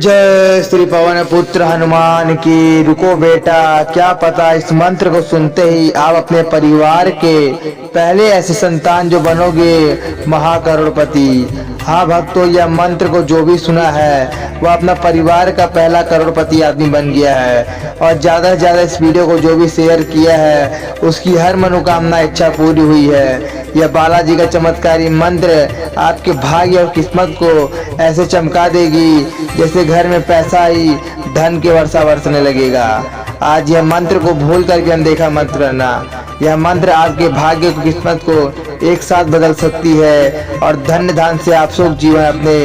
जय श्री पवन पुत्र हनुमान की। रुको बेटा, क्या पता इस मंत्र को सुनते ही आप अपने परिवार के पहले ऐसे संतान जो बनोगे महाकरोड़पति। हाँ भक्तों, यह मंत्र को जो भी सुना है वह अपना परिवार का पहला करोड़पति आदमी बन गया है। और ज्यादा से ज्यादा इस वीडियो को जो भी शेयर किया है उसकी हर मनोकामना इच्छा पूरी हुई है। यह बालाजी का चमत्कारी मंत्र आपके भाग्य और किस्मत को ऐसे चमका देगी जैसे घर में पैसा ही धन के वर्षा बरसने लगेगा। आज यह मंत्र को भूल करके अनदेखा मत करना। यह मंत्र आपके भाग्य को किस्मत को एक साथ बदल सकती है और धन्य धान से आप सुख जीवन अपने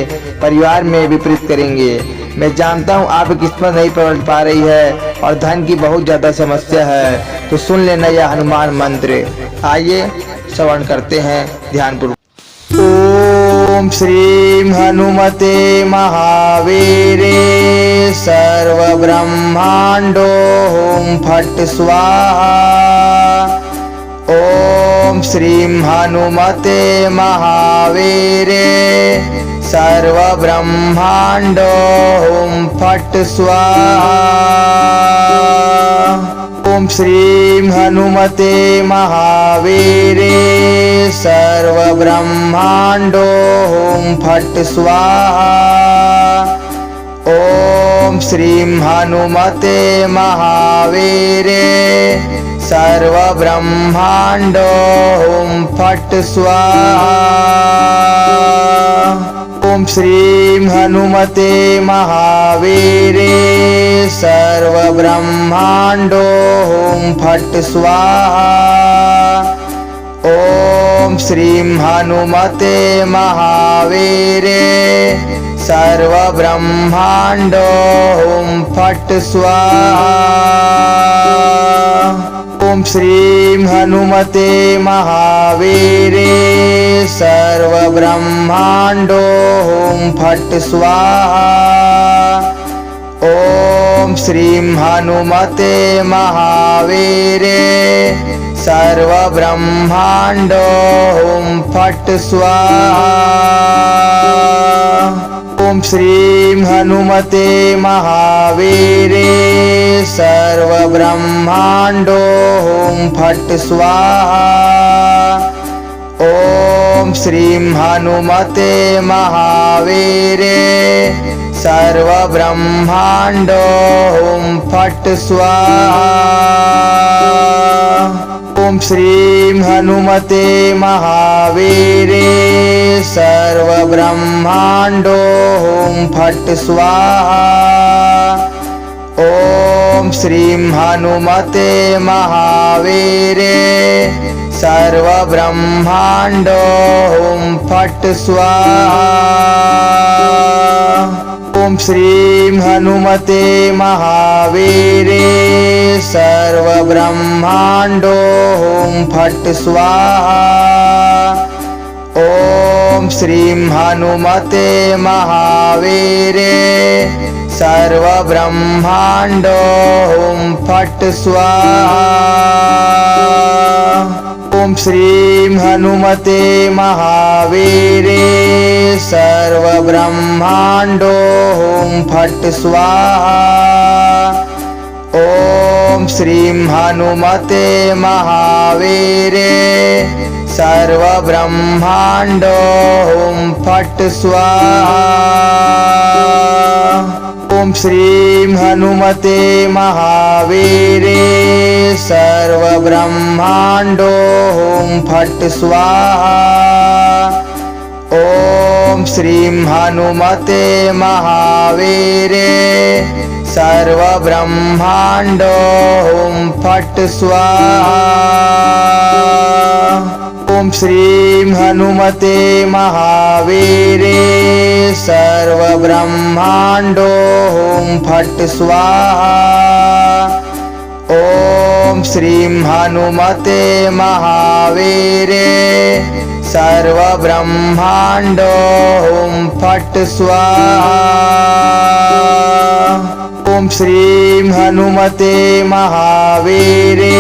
परिवार में विपरीत करेंगे। मैं जानता हूँ आप किस्मत नहीं पलट पा रही है और धन की बहुत ज्यादा समस्या है, तो सुन लेना यह हनुमान मंत्र। आइए श्रवण करते हैं ध्यानपूर्वक। ओम श्रीं हनुमते महावीरे सर्व ब्रह्मांडो हुम फट स्वाहा। ओम श्रीं हनुमते महावीरे सर्व ब्रह्मांडो हुम फट स्वाहा। ओम श्रीं हनुमते महावीरे सर्व ब्रह्मांडो हुम फट स्वाहा। ओम श्रीं हनुमते महावीरे सर्व ब्रह्मांडो हुम फट स्वाहा। ओम श्रीं हनुमते महावीरे सर्व ब्रह्मांडो हुम फट स्वाहा। ओम श्रीं हनुमते महावीरे सर्व ब्रह्मांडो हुम फट स्वाहा। ओम श्रीं हनुमते महावीरे सर्व ब्रह्मांडो हुम फट स्वाहा। ओम श्रीं हनुमते महावीरे सर्व ब्रह्मांडो हुम फट स्वाहा। ओम श्रीं हनुमते महावीरे सर्व ब्रह्मांडो हुम फट स्वाहा। ओम श्रीं हनुमते महावीरे सर्व ब्रह्मांडो हुम फट स्वाहा। ओम श्रीं हनुमते महावीरे सर्व ब्रह्मांडो हुम फट स्वाहा। ओम श्रीं हनुमते महावीरे सर्व ब्रह्मांडो हुम फट स्वाहा। ओम श्रीं हनुमते महावीरे सर्व ब्रह्मांडो हुम फट स्वाहा। ओम श्रीं हनुमते महावीरे सर्व ब्रह्मांडो हुम फट स्वाहा। ओम श्रीं हनुमते महावीरे सर्व ब्रह्मांडो हुम फट स्वाहा। ओम श्रीं हनुमते महावीरे सर्व ब्रह्मांडो हुम फट स्वाहा। ओम श्रीं हनुमते महावीरे सर्व ब्रह्मांडो हुम फट स्वाहा। ओम श्रीं हनुमते महावीरे सर्व ब्रह्मांडो हुम फट स्वाहा। ओम श्रीं हनुमते महावीरे सर्व ब्रह्मांडो हुम फट स्वाहा। ओम श्रीं हनुमते महावीरे सर्व ब्रह्मांडो हुम फट स्वाहा। ओम श्रीं हनुमते महावीरे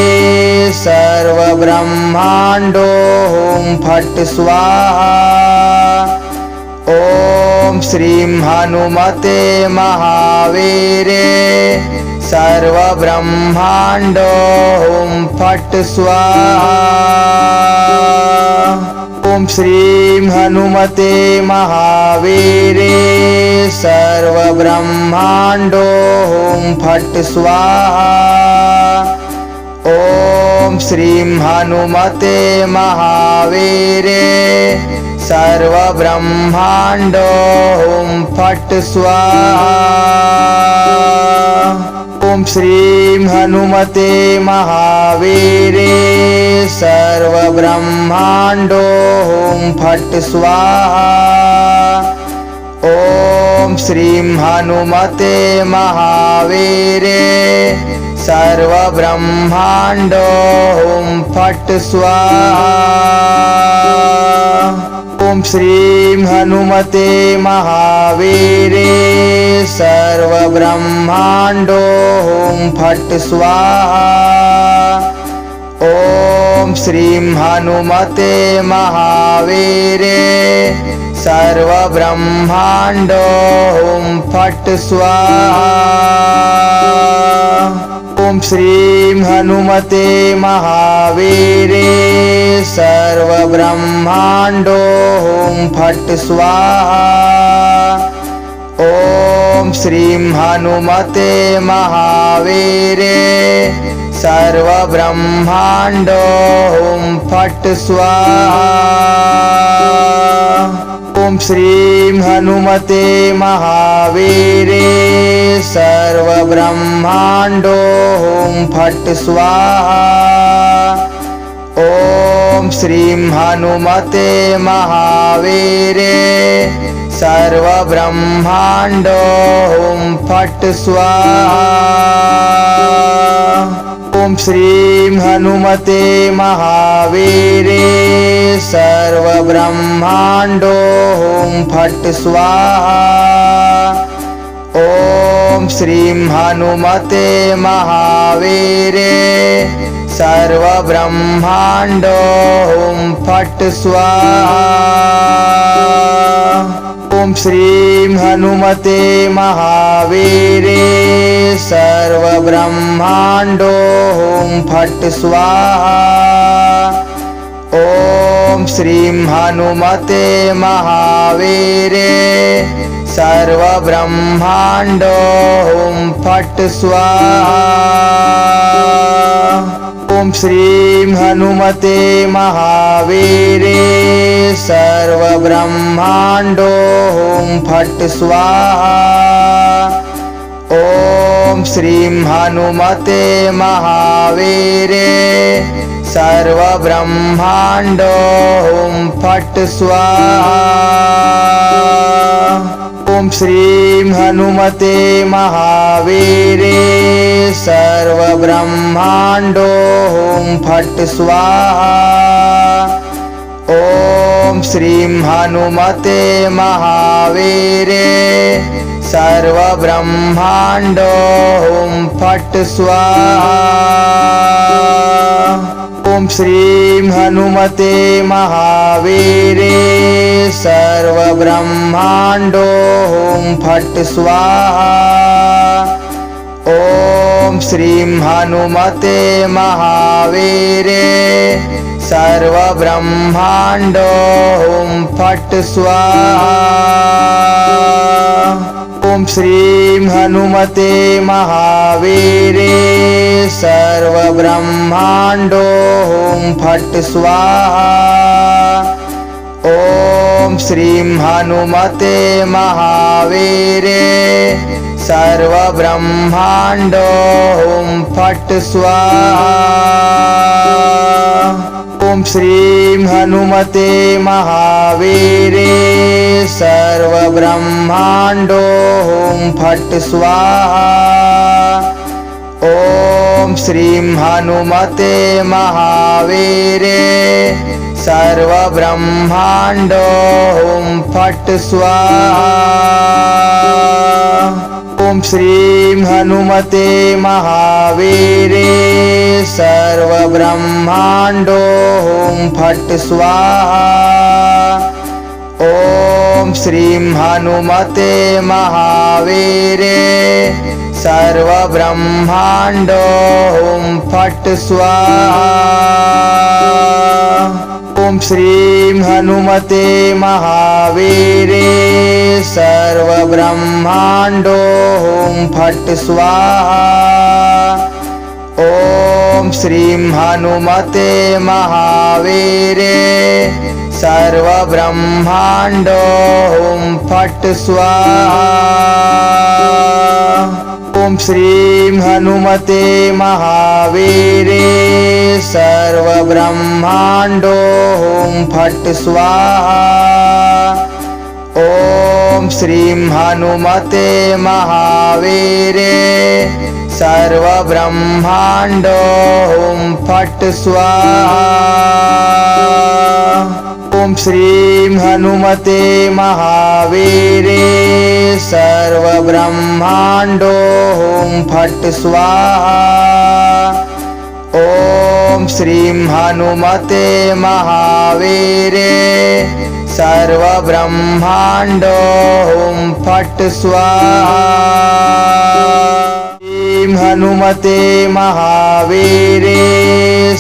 सर्व ब्रह्मांडो हुम फट स्वाहा। ओम ॐ श्रीं हनुमते महावीरे सर्वब्रह्माण्डो हुं फट् स्वाहा। ॐ श्रीं हनुमते महावीरे सर्वब्रह्माण्डो हुं फट् स्वाहा। ॐ श्रीं हनुमते महावीरे सर्वब्रह्माण्डो हुं फट् स्वाहा। ॐ श्रीं हनुमते महावीरे सर्वब्रह्माण्डो हुं फट् स्वाहा। ॐ श्रीं हनुमते महावीरे सर्वब्रह्माण्डो हुं फट् स्वाहा। ॐ श्रीं हनुमते महावीरे सर्वब्रह्माण्डो हुं फट् स्वाहा। ॐ श्रीं हनुमते महावीरे सर्वब्रह्माण्डो हुं फट् स्वाहा। ॐ श्रीं हनुमते महावीरे सर्वब्रह्माण्डो हुं फट् स्वाहा। ॐ श्रीं हनुमते महावीरे सर्वब्रह्माण्डो हुं फट् स्वाहा। ॐ श्रीं हनुमते महावीरे सर्वब्रह्माण्डो हुं फट् स्वाहा। ॐ श्रीं हनुमते महावीरे सर्वब्रह्माण्डो हुं फट् स्वाहा। ॐ श्रीं हनुमते महावीरे सर्वब्रह्माण्डो हुं फट् स्वाहा। ॐ श्रीं हनुमते महावीरे सर्वब्रह्माण्डो हुं फट् स्वाहा। ॐ श्रीं हनुमते महावीरे सर्वब्रह्माण्डो हुं फट् स्वाहा। ॐ श्रीं हनुमते महावीरे सर्वब्रह्माण्डो हुं फट् स्वाहा। ॐ श्रीं हनुमते महावीरे सर्वब्रह्माण्डो हुं फट् स्वाहा। ॐ श्रीं हनुमते महावीरे सर्वब्रह्माण्डो हुं फट् स्वाहा। ॐ श्रीं हनुमते महावीरे सर्वब्रह्माण्डो हुं फट् स्वाहा। ॐ श्रीं हनुमते महावीरे सर्वब्रह्माण्डो हुं फट् स्वाहा। ॐ श्रीं हनुमते महावीरे सर्वब्रह्माण्डो हुं फट् स्वाहा। ॐ श्रीं हनुमते महावीरे सर्वब्रह्माण्डो हुं फट् स्वाहा। ॐ श्रीं हनुमते महावीरे सर्वब्रह्माण्डो हुं फट् स्वाहा। ॐ श्रीं हनुमते महावीरे सर्वब्रह्माण्डो हुं फट् स्वाहा। ॐ श्रीं हनुमते महावीरे सर्वब्रह्माण्डो हुं फट् स्वाहा। ॐ श्रीं हनुमते महावीरे सर्वब्रह्माण्डो हुं फट् स्वाहा। ॐ श्रीं हनुमते महावीरे सर्वब्रह्माण्डो हुं फट् स्वाहा। ॐ श्रीं हनुमते महावीरे सर्वब्रह्माण्डो हुं फट् स्वाहा। ॐ श्रीं हनुमते महावीरे सर्वब्रह्माण्डो हुं फट् स्वाहा। ॐ श्रीं हनुमते महावीरे सर्वब्रह्माण्डो हुं फट् स्वाहा। ॐ श्रीं हनुमते महावीरे सर्वब्रह्माण्डो हुं फट् स्वाहा। ॐ श्रीं हनुमते महावीरे सर्वब्रह्माण्डो हुं फट् स्वाहा। ॐ श्रीं हनुमते महावीरे सर्वब्रह्माण्डो हुं फट् स्वाहा। ॐ श्रीं हनुमते महावीरे सर्वब्रह्माण्डो हुं फट् स्वाहा। हनुमते महावीरे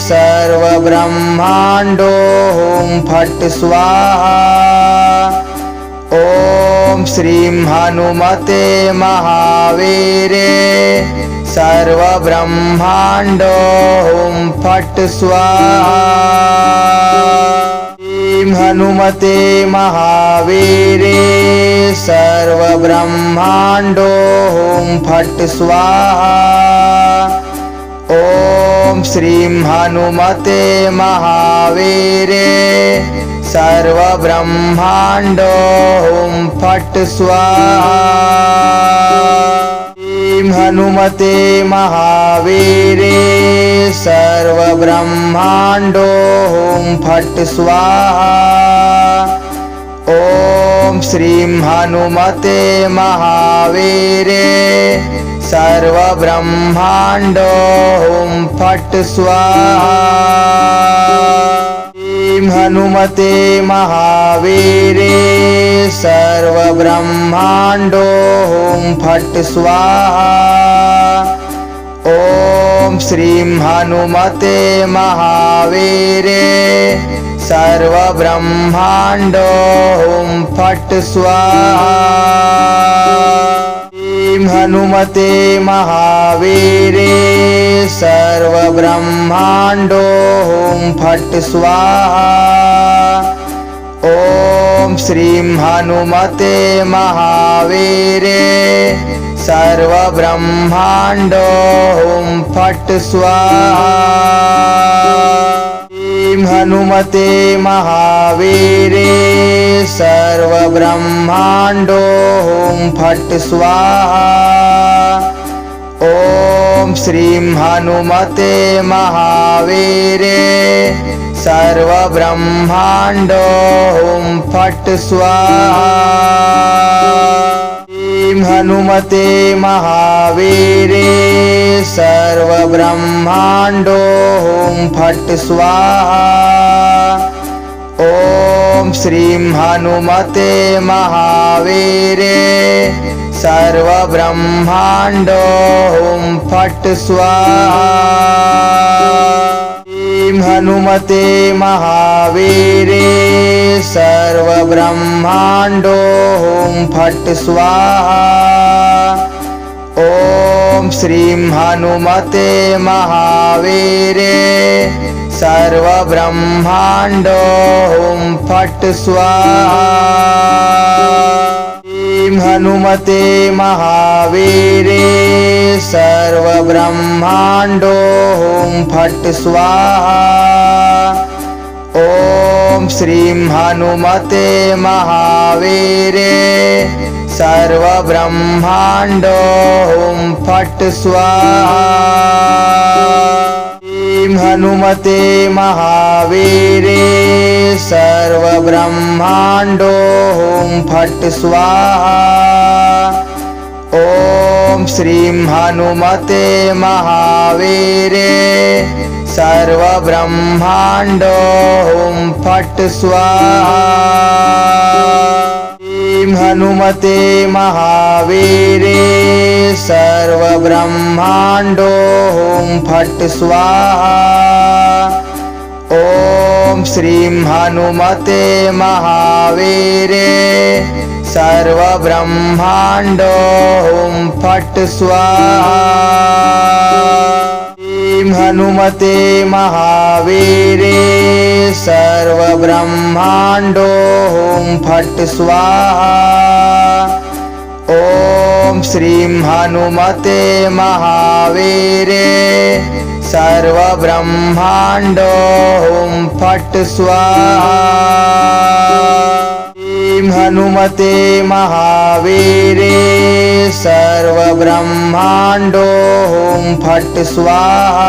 सर्वब्रह्माण्डो हुं फट् स्वाहा। ॐ श्रीं हनुमते महावीरे सर्वब्रह्माण्डो हुं फट् स्वाहा। हनुमते महावीरे सर्वब्रह्माण्डो हुं फट् स्वाहा। ॐ श्रीं हनुमते महावीरे सर्वब्रह्माण्डो हुं फट् स्वाहा। हनुमते महावीरे सर्वब्रह्माण्डो हुं फट् स्वाहा। ॐ श्रीं हनुमते महावीरे सर्वब्रह्माण्डो हुं फट् स्वाहा। हनुमते महावीरे सर्वब्रह्माण्डो हुं फट् स्वाहा। ॐ श्रीं हनुमते महावीरे सर्वब्रह्माण्डो हुं फट् स्वाहा। हनुमते महावीरे सर्वब्रह्माण्डो हुं फट् स्वाहा। ॐ श्रीं हनुमते महावीरे सर्वब्रह्माण्डो हुं फट् स्वाहा। हनुमते महावीरे सर्वब्रह्माण्डो हुं फट् स्वाहा। ॐ श्रीं हनुमते महावीरे सर्वब्रह्माण्डो हुं फट् स्वाहा। हनुमते महावीरे सर्वब्रह्माण्डो हुं फट् स्वाहा। ॐ श्रीं हनुमते महावीरे सर्वब्रह्माण्डो हुं फट् स्वाहा। हनुमते महावीरे सर्वब्रह्माण्डो हुं फट् स्वाहा। ॐ श्रीं हनुमते महावीरे सर्वब्रह्माण्डो हुं फट् स्वाहा। हनुमते महावीरे सर्वब्रह्माण्डो हुं फट् स्वाहा। ॐ श्रीं हनुमते महावीरे सर्वब्रह्माण्डो हुं फट् स्वाहा। हनुमते महावीरे सर्वब्रह्माण्डो हुं फट् स्वाहा। ॐ श्रीं हनुमते महावीरे सर्व ब्रह्मांडो हुम फट स्वाहा। ह्रीं हनुमते महावीरे सर्व ब्रह्मांडो हुम फट स्वाहा। ओम श्रीं हनुमते महावीरे सर्व ब्रह्मांडो हुम फट स्वाहा। ह्रीं हनुमते महावीरे सर्व ब्रह्मांडो हुम फट स्वाहा। ओम श्रीं हनुमते महावीरे सर्व ब्रह्मांडो हुम फट स्वाहा। ह्रीं हनुमते महावीरे सर्व ब्रह्मांडो हुम फट स्वाहा।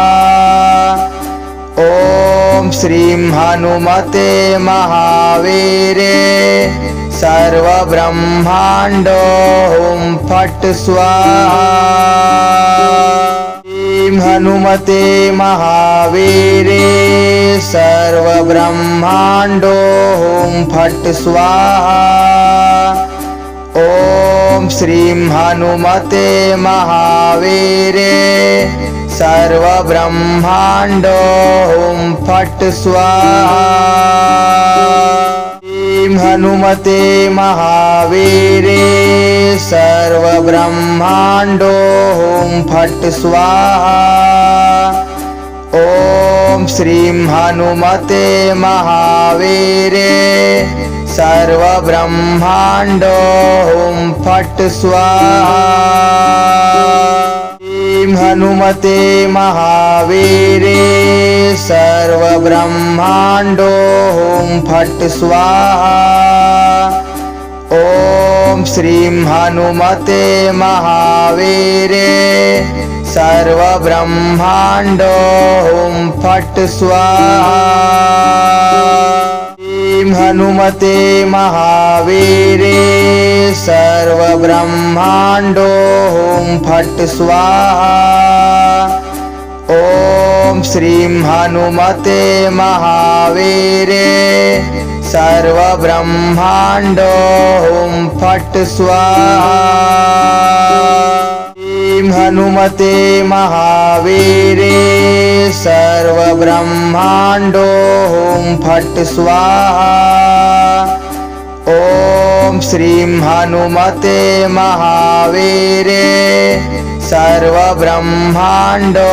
ओम श्रीं हनुमते महावीरे सर्व ब्रह्मांडो हुम फट स्वाहा। ह्रीं हनुमते महावीरे सर्व ब्रह्मांडो हुम फट स्वाहा। ओम श्रीं हनुमते महावीरे सर्व ब्रह्मांडो हुम फट स्वाहा। ह्रीं हनुमते महावीरे सर्व ब्रह्मांडो हुम फट स्वाहा। ओम श्रीं हनुमते महावीरे सर्व ब्रह्मांडो हुम फट स्वाहा। ह्रीं हनुमते महावीरे सर्व ब्रह्मांडो हुम फट स्वाहा। ओम श्रीं हनुमते महावीरे सर्व ब्रह्मांडो हुम फट स्वाहा। ह्रीं हनुमते महावीरे सर्व ब्रह्मांडो हुम फट स्वाहा। ओम श्रीं हनुमते महावीरे सर्व ब्रह्मांडो हुम फट स्वाहा। ह्रीं हनुमते महावीरे सर्व ब्रह्मांडो हुम फट स्वाहा। ओम श्रीं हनुमते महावीरे सर्व ब्रह्मांडो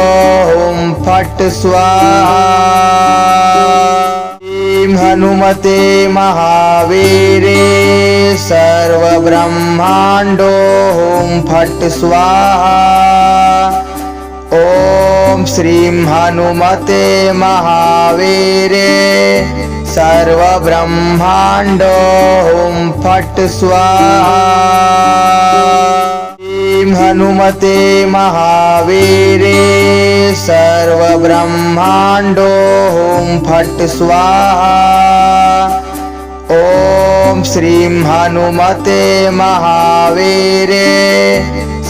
हुम फट स्वाहा। ह्रीं हनुमते महावीरे सर्व ब्रह्मांडो हुम फट स्वाहा। ओम श्रीं हनुमते महावीरे सर्व ब्रह्मांडो हुम फट स्वाहा। ह्रीं हनुमते महावीरे सर्व ब्रह्मांडो हुम फट स्वाहा। ओम श्रीं हनुमते महावीरे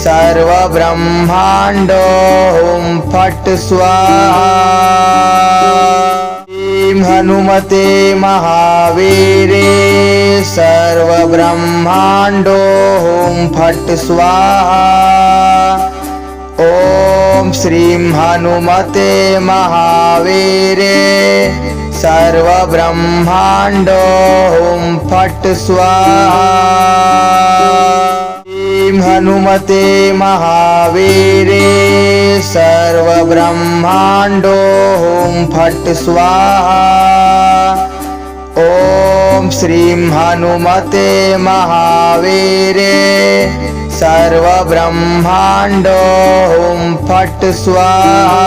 सर्व ब्रह्मांडो हुम फट स्वाहा। ह्रीं हनुमते महावीरे सर्व ब्रह्मांडो हुम फट स्वाहा। ओम श्रीं हनुमते महावीरे सर्व ब्रह्मांडो हुम फट स्वाहा। ह्रीं हनुमते महावीरे सर्व ब्रह्मांडो हुम फट स्वाहा। ओम श्रीं हनुमते महावीरे सर्व ब्रह्मांडो हुम फट स्वाहा।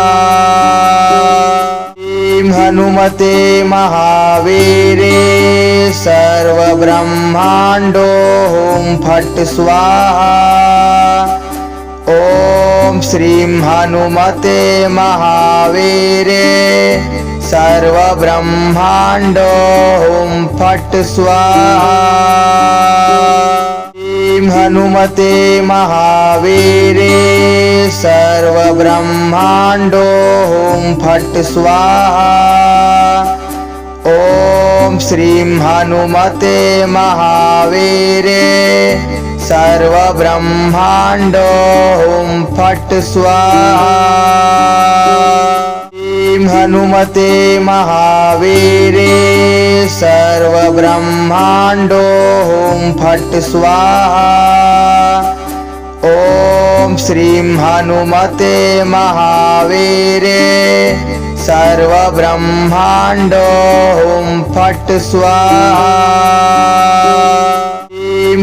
ह्रीं हनुमते महावीरे सर्व ब्रह्मांडो हुम फट स्वाहा। ओम श्रीं हनुमते महावीरे सर्व ब्रह्मांडो हुम फट स्वाहा। हनुमते महावीरे सर्वब्रह्माण्डो हुं फट् स्वाहा। ॐ श्रीं हनुमते महावीरे सर्वब्रह्माण्डो हुं फट् स्वाहा। हनुमते महावीरे सर्वब्रह्माण्डो हुं फट् स्वाहा। ॐ श्रीं हनुमते महावीरे सर्वब्रह्माण्डो हुं फट् स्वाहा।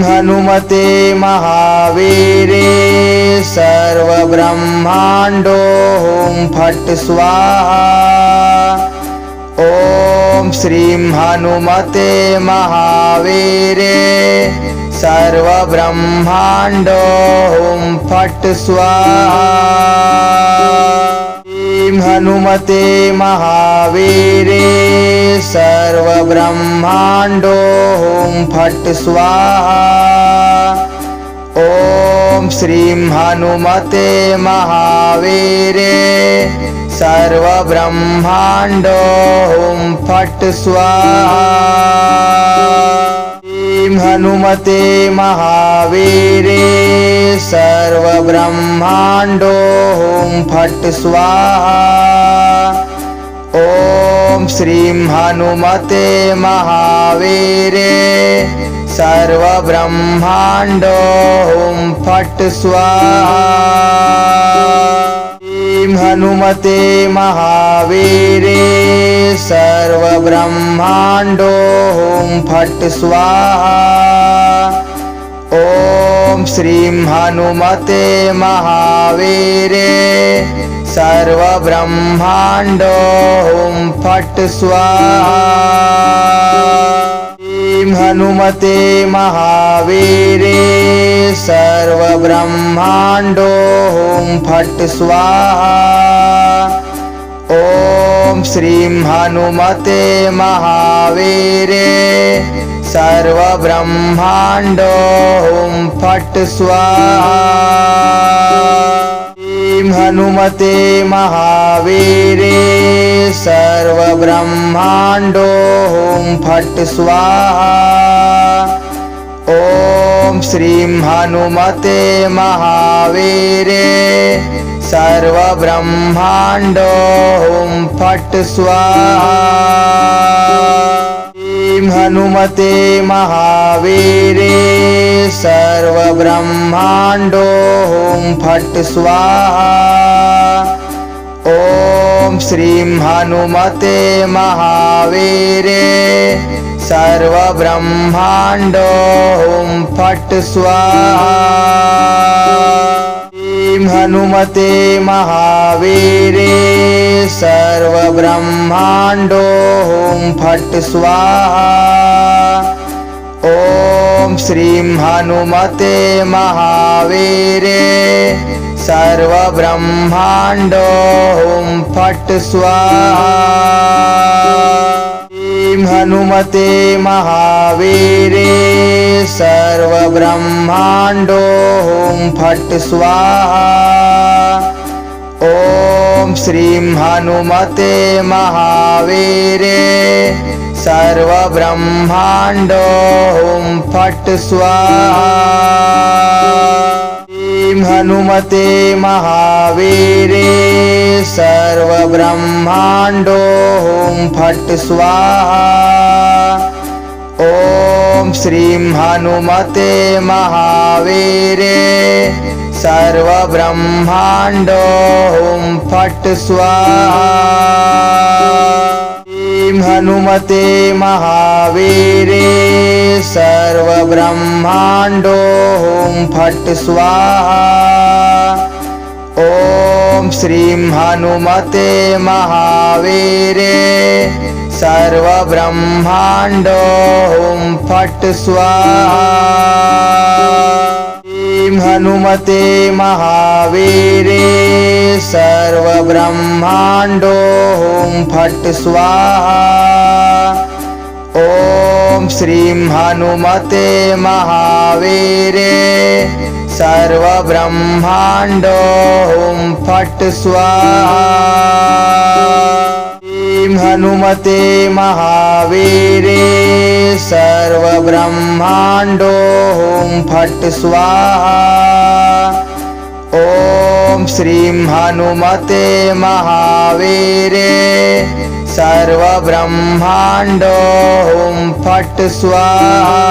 हनुमते महावीरे सर्वब्रह्माण्डो हुं फट् स्वाहा। ॐ श्रीं हनुमते महावीरे सर्वब्रह्माण्डो हुं फट् स्वाहा। हनुमते महावीरे सर्वब्रह्माण्डो हुं फट् स्वाहा। ॐ श्रीं हनुमते महावीरे सर्वब्रह्माण्डो हुं फट् स्वाहा। हनुमते महावीरे सर्वब्रह्माण्डो हुं फट् स्वाहा। ॐ श्रीं हनुमते महावीरे सर्वब्रह्माण्डो हुं फट् स्वाहा। हनुमते महावीरे सर्वब्रह्माण्डो हुं फट् स्वाहा। ॐ श्रीं हनुमते महावीरे सर्वब्रह्माण्डो हुं फट् स्वाहा। हनुमते महावीरे सर्वब्रह्माण्डो हुं फट् स्वाहा। ॐ श्रीं हनुमते महावीरे सर्वब्रह्माण्डो हुं फट् स्वाहा। हनुमते महावीरे सर्वब्रह्माण्डो हुं फट् स्वाहा। ॐ श्रीं हनुमते महावीरे सर्वब्रह्माण्डो हुं फट् स्वाहा। हनुमते महावीरे सर्वब्रह्माण्डो हुं फट् स्वाहा। ॐ श्रीं हनुमते महावीरे सर्वब्रह्माण्डो हुं फट् स्वाहा। हनुमते महावीरे सर्वब्रह्माण्डो हुं फट् स्वाहा। ॐ श्रीं हनुमते महावीरे सर्वब्रह्माण्डो हुं फट् स्वाहा। हनुमते महावीरे सर्वब्रह्माण्डो हुं फट् स्वाहा। ॐ श्रीं हनुमते महावीरे सर्वब्रह्माण्डो हुं फट् स्वाहा। हनुमते महावीरे सर्वब्रह्माण्डो हुं फट् स्वाहा। ॐ श्रीं हनुमते महावीरे सर्वब्रह्माण्डो हुं फट् स्वाहा। हनुमते महावीरे सर्वब्रह्माण्डो हुं फट् स्वाहा। ॐ श्रीं हनुमते महावीरे सर्वब्रह्माण्डो हुं फट् स्वाहा। हनुमते महावीरे सर्वब्रह्माण्डो हुं फट् स्वाहा। ॐ श्रीं हनुमते महावीरे सर्वब्रह्माण्डो हुं फट् स्वाहा। श्रीं हनुमते महावीरे सर्वब्रह्माण्डो हुं फट् स्वाहा। ॐ श्रीं हनुमते महावीरे सर्वब्रह्माण्डो हुं फट् स्वाहा।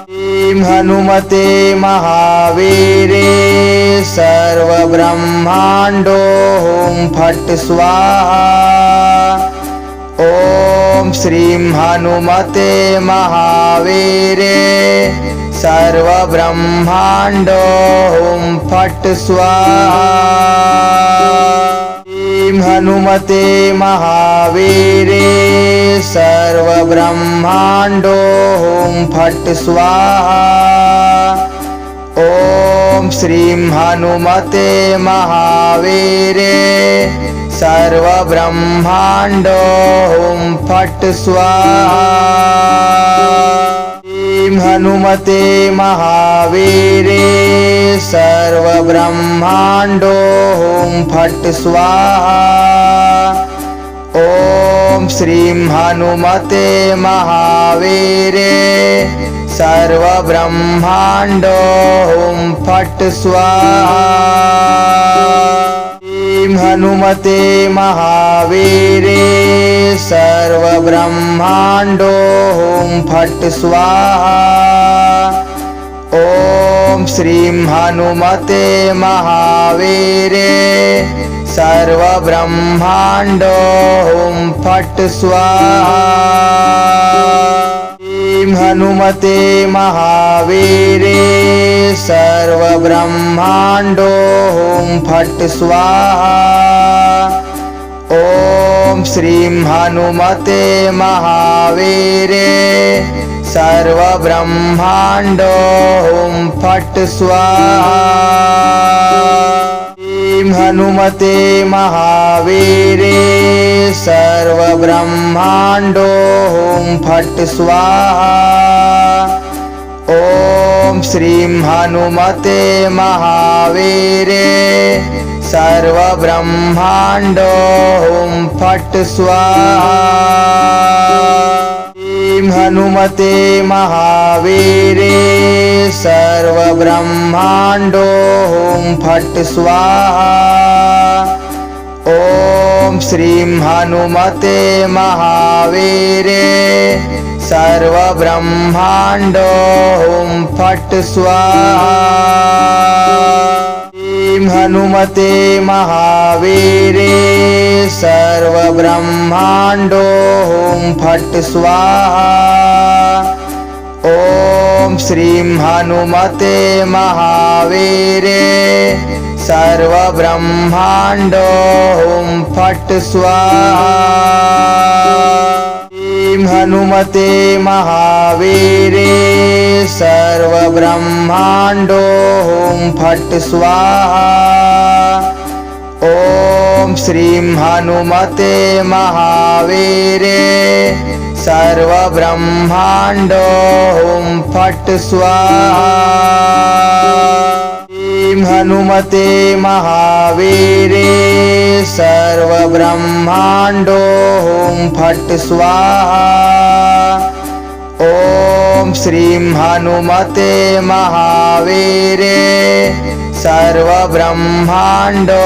श्रीं हनुमते महावीरे सर्वब्रह्माण्डो हुं फट् स्वाहा। ॐ श्रीं हनुमते महावीरे सर्वब्रह्माण्डो हुं फट् स्वाहा। श्रीं हनुमते महावीरे सर्वब्रह्माण्डो हुं फट् स्वाहा। ॐ श्रीं हनुमते महावीरे सर्वब्रह्माण्डो हुं फट् स्वाहा। श्रीं हनुमते महावीरे सर्वब्रह्माण्डो हुं फट् स्वाहा। ॐ श्रीं हनुमते महावीरे सर्वब्रह्माण्डो हुं फट् स्वाहा। श्रीं हनुमते महावीरे सर्वब्रह्माण्डो हुं फट् स्वाहा। ॐ श्रीं हनुमते महावीरे सर्वब्रह्माण्डो हुं फट् स्वाहा। श्रीं हनुमते महावीरे सर्वब्रह्माण्डो हुं फट् स्वाहा। ॐ श्रीं हनुमते महावीरे सर्वब्रह्माण्डो हुं फट् स्वाहा। श्रीं हनुमते महावीरे सर्वब्रह्माण्डो हुं फट् स्वाहा। ॐ श्रीं हनुमते महावीरे सर्वब्रह्माण्डो हुं फट् स्वाहा। श्रीं हनुमते महावीरे सर्वब्रह्माण्डो हुं फट् स्वाहा। ॐ श्रीं हनुमते महावीरे सर्वब्रह्माण्डो हुं फट् स्वाहा। श्रीं हनुमते महावीरे सर्वब्रह्माण्डो हुं फट् स्वाहा। ॐ श्रीं हनुमते महावीरे सर्वब्रह्माण्डो हुं फट् स्वाहा। श्रीं हनुमते महावीरे सर्वब्रह्माण्डो हुं फट् स्वाहा। ॐ श्रीं हनुमते महावीरे सर्वब्रह्माण्डो हुं फट् स्वाहा। श्रीं हनुमते महावीरे सर्वब्रह्माण्डो हुं फट् स्वाहा। ॐ श्रीं हनुमते महावीरे सर्वब्रह्माण्डो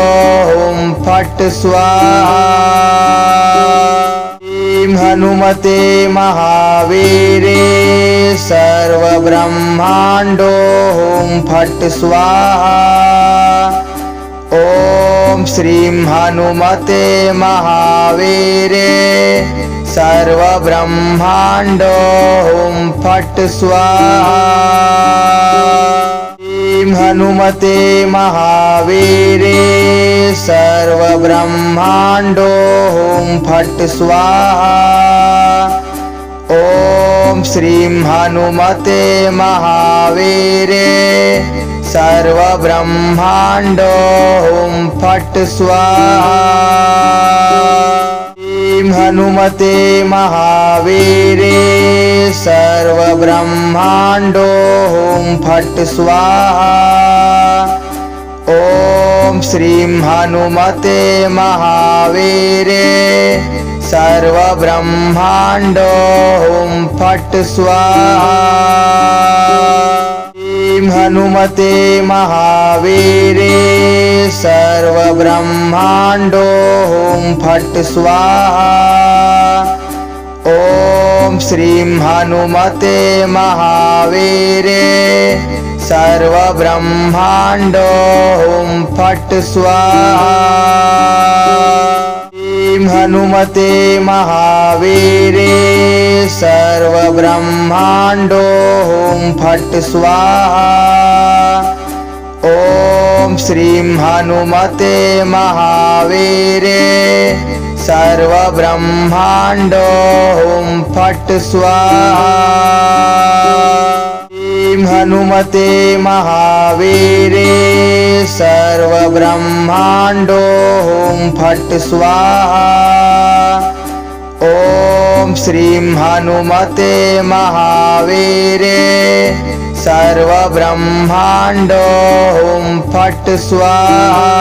हुं फट् स्वाहा। श्रीं हनुमते महावीरे सर्वब्रह्माण्डो हुं फट् स्वाहा। ॐ श्रीं हनुमते महावीरे सर्वब्रह्माण्डो हुं फट् स्वाहा। श्रीं हनुमते महावीरे सर्वब्रह्माण्डो हुं फट् स्वाहा। ॐ श्रीं हनुमते महावीरे सर्वब्रह्माण्डो हुं फट् स्वाहा। श्रीं हनुमते हनुमते महावीरे सर्वब्रह्माण्डो हुं फट् स्वाहा। ॐ श्रीं हनुमते महावीरे सर्वब्रह्माण्डो हुं फट् स्वाहा। श्रीं हनुमते महावीरे सर्वब्रह्माण्डो हुं फट् स्वाहा। ॐ श्रीं हनुमते महावीरे सर्वब्रह्माण्डो हुं फट् स्वाहा। श्रीं हनुमते महावीरे सर्वब्रह्माण्डो हुं फट् स्वाहा। ॐ श्रीं हनुमते महावीरे सर्वब्रह्माण्डो हुं फट् स्वाहा। श्रीं हनुमते महावीरे सर्वब्रह्माण्डो हुं फट् स्वाहा। ॐ श्रीं हनुमते महावीरे सर्वब्रह्माण्डो हुं फट् स्वाहा।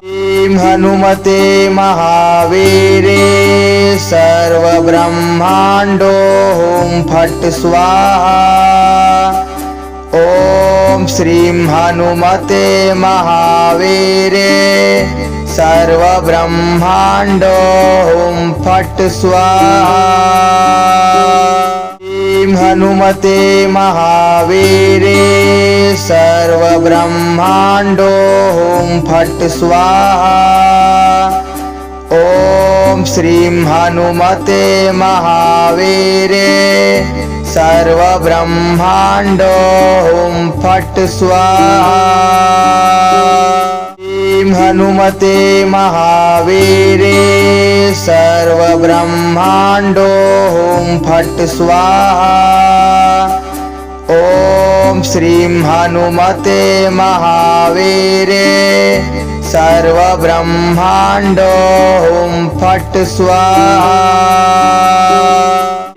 श्रीं हनुमते महावीरे सर्वब्रह्माण्डो हुं फट् स्वाहा। ॐ श्रीं हनुमते महावीरे सर्वब्रह्माण्डो हुं फट् स्वाहा। श्रीं हनुमते महावीरे सर्वब्रह्माण्डो हुं फट् स्वाहा। ॐ श्रीं हनुमते महावीरे सर्वब्रह्माण्डो हुं फट् स्वाहा। श्रीं हनुमते महावीरे सर्वब्रह्माण्डो हुं फट् स्वाहा। ॐ श्रीं हनुमते महावीरे सर्वब्रह्माण्डो हुं फट् स्वाहा।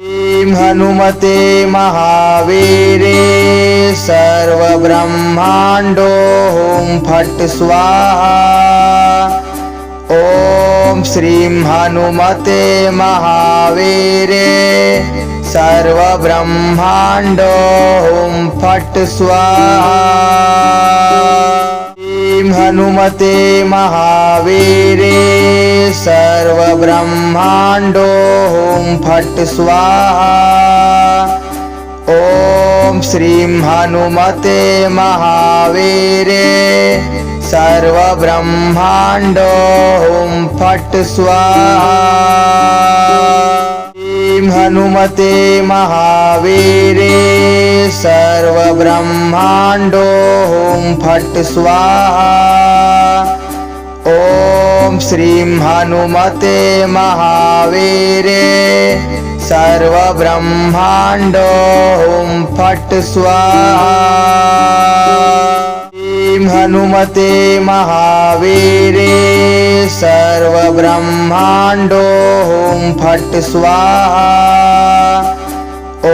श्रीं हनुमते महावीरे सर्वब्रह्माण्डो हुं फट् स्वाहा। ॐ श्रीं हनुमते महावीरे सर्वब्रह्माण्डो हुं फट् स्वाहा। श्रीं हनुमते महावीरे सर्वब्रह्माण्डो हुं फट् स्वाहा। ॐ श्रीं हनुमते महावीरे सर्वब्रह्माण्डो हुं फट् स्वाहा। श्रीं हनुमते महावीरे सर्वब्रह्माण्डो हुं फट् स्वाहा। ॐ श्रीं हनुमते महावीरे सर्वब्रह्माण्डो हुं फट् स्वाहा। श्रीं हनुमते महावीरे सर्वब्रह्माण्डो हुं फट् स्वाहा। ॐ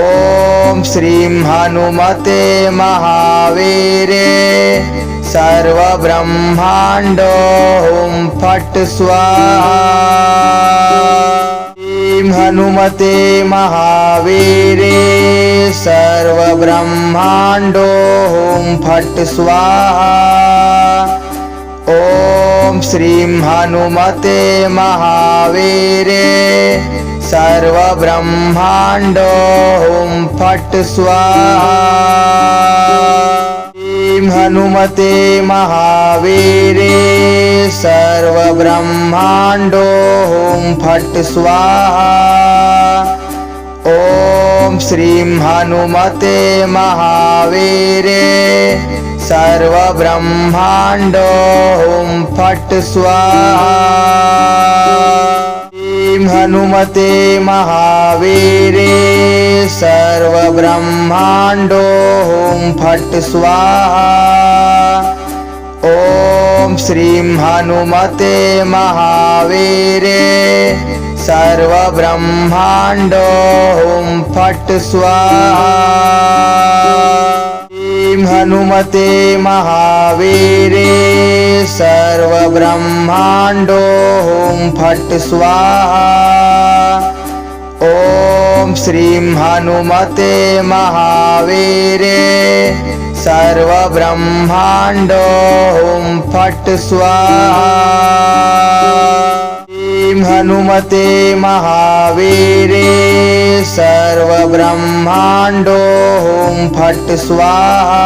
श्रीं हनुमते महावीरे सर्वब्रह्माण्डो हुं फट् स्वाहा। श्रीं हनुमते महावीरे सर्वब्रह्माण्डो हुं फट् स्वाहा। ॐ श्रीं हनुमते महावीरे सर्वब्रह्माण्डो हुं फट् स्वाहा। श्रीं हनुमते महावीरे सर्वब्रह्माण्डो हुं फट् स्वाहा। ॐ श्रीं हनुमते महावीरे सर्वब्रह्माण्डो हुं फट् स्वाहा। श्रीं हनुमते महावीरे सर्वब्रह्माण्डो हुं फट् स्वाहा। ॐ श्रीं हनुमते महावीरे सर्वब्रह्माण्डो हुं फट् स्वाहा। श्रीं हनुमते महावीरे सर्वब्रह्माण्डो हुं फट् स्वाहा। ॐ श्रीं हनुमते महावीरे सर्वब्रह्माण्डो हुं फट् स्वाहा। श्रीं हनुमते महावीरे सर्वब्रह्माण्डो हुं फट् स्वाहा।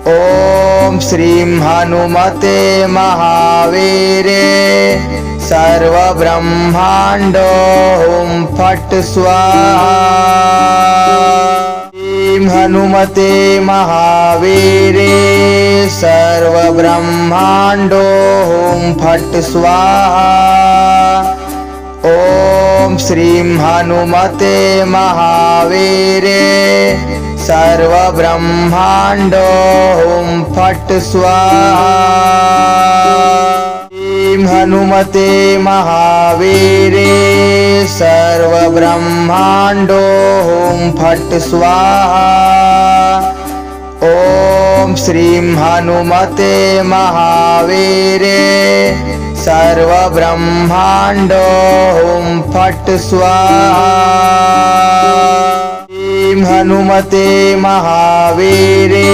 ॐ श्रीं हनुमते महावीरे सर्वब्रह्माण्डो हुं फट् स्वाहा। श्रीं हनुमते महावीरे सर्वब्रह्माण्डो हुं फट् स्वाहा। ॐ श्रीं हनुमते महावीरे सर्वब्रह्माण्डो हुं फट् स्वाहा। श्रीं हनुमते महावीरे सर्वब्रह्माण्डो हुं फट् स्वाहा। ॐ श्रीं हनुमते महावीरे सर्वब्रह्माण्डो हुं फट् स्वाहा। श्रीं हनुमते महावीरे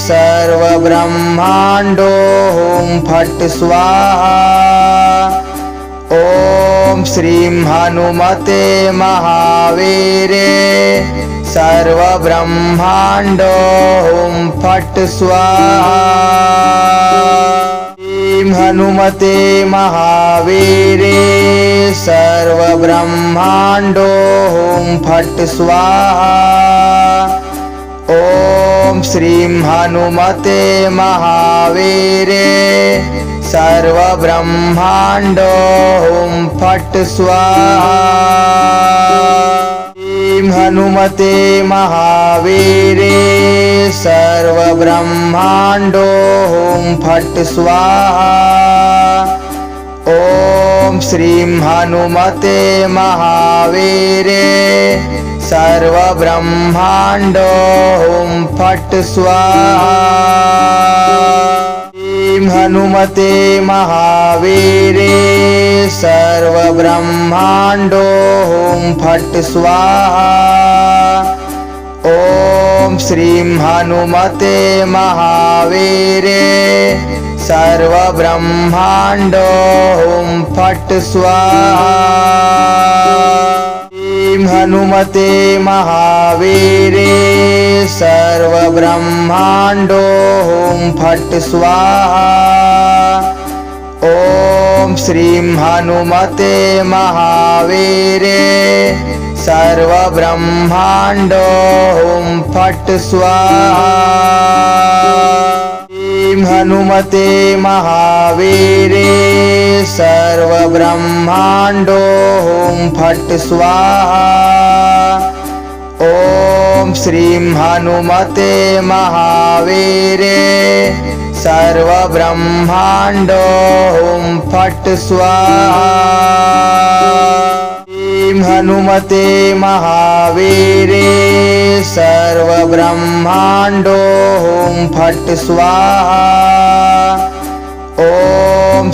सर्वब्रह्माण्डो हुं फट् स्वाहा। ॐ श्रीं हनुमते महावीरे सर्वब्रह्माण्डो हुं फट् स्वाहा। श्रीं हनुमते महावीरे सर्वब्रह्माण्डो हुं फट् स्वाहा। ॐ श्रीं हनुमते महावीरे सर्वब्रह्माण्डो हुं फट् स्वाहा। श्रीं हनुमते महावीरे सर्वब्रह्माण्डो हुं फट् स्वाहा। ॐ श्रीं हनुमते महावीरे सर्वब्रह्माण्डो हुं फट् स्वाहा। श्रीं हनुमते महावीरे सर्वब्रह्माण्डो हुं फट् स्वाहा। ॐ श्रीं हनुमते महावीरे सर्वब्रह्माण्डो हुं फट् स्वाहा। श्रीं हनुमते महावीरे सर्वब्रह्माण्डो हुं फट् स्वाहा। ॐ श्रीं हनुमते महावीरे सर्वब्रह्माण्डो हुं फट् स्वाहा। श्रीं हनुमते महावीरे सर्वब्रह्माण्डो हुं फट् स्वाहा। ॐ श्रीं हनुमते महावीरे सर्वब्रह्माण्डो हुं फट् स्वाहा। श्रीं हनुमते महावीरे सर्वब्रह्माण्डो हुं फट् स्वाहा। ॐ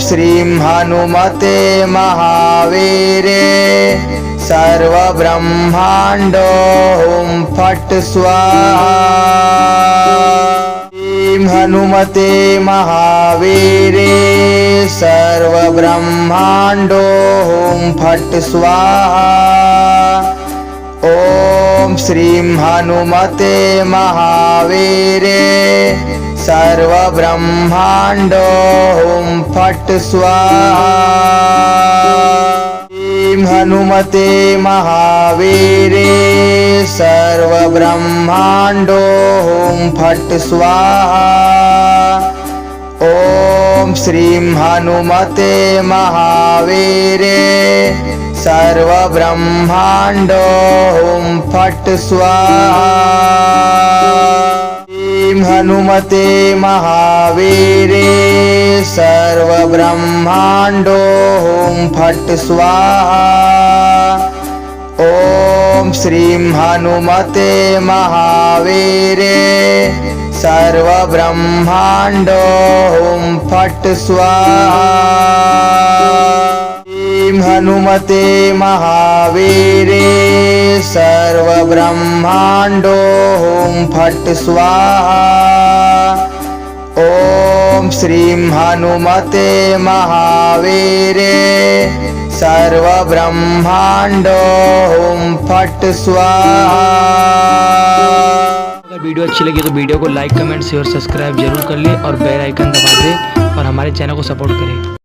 श्रीं हनुमते महावीरे सर्वब्रह्माण्डो हुं फट् स्वाहा। श्रीं हनुमते महावीरे सर्वब्रह्माण्डो हुं फट् स्वाहा। ॐ श्रीं हनुमते महावीरे सर्वब्रह्माण्डो हुं फट् स्वाहा। श्रीं हनुमते महावीरे सर्वब्रह्माण्डो हुं फट् स्वाहा। ॐ श्रीं हनुमते महावीरे सर्वब्रह्माण्डो हुं फट् स्वाहा। ॐ हनुमते महावीरे सर्वब्रह्माण्डो हुं फट् स्वाहा। ॐ श्रीं हनुमते महावीरे सर्वब्रह्माण्डो हुं फट् स्वाहा। ॐ हनुमते महावीरे सर्वब्रह्माण्डो हुं फट् स्वाहा। ॐ श्रीं हनुमते महावीरे सर्वब्रह्माण्डो हुं फट् स्वाहा। अगर वीडियो अच्छी लगी तो वीडियो को लाइक कमेंट शेयर सब्सक्राइब जरूर कर ले और बेल आइकन दबा दे और हमारे चैनल को सपोर्ट करें।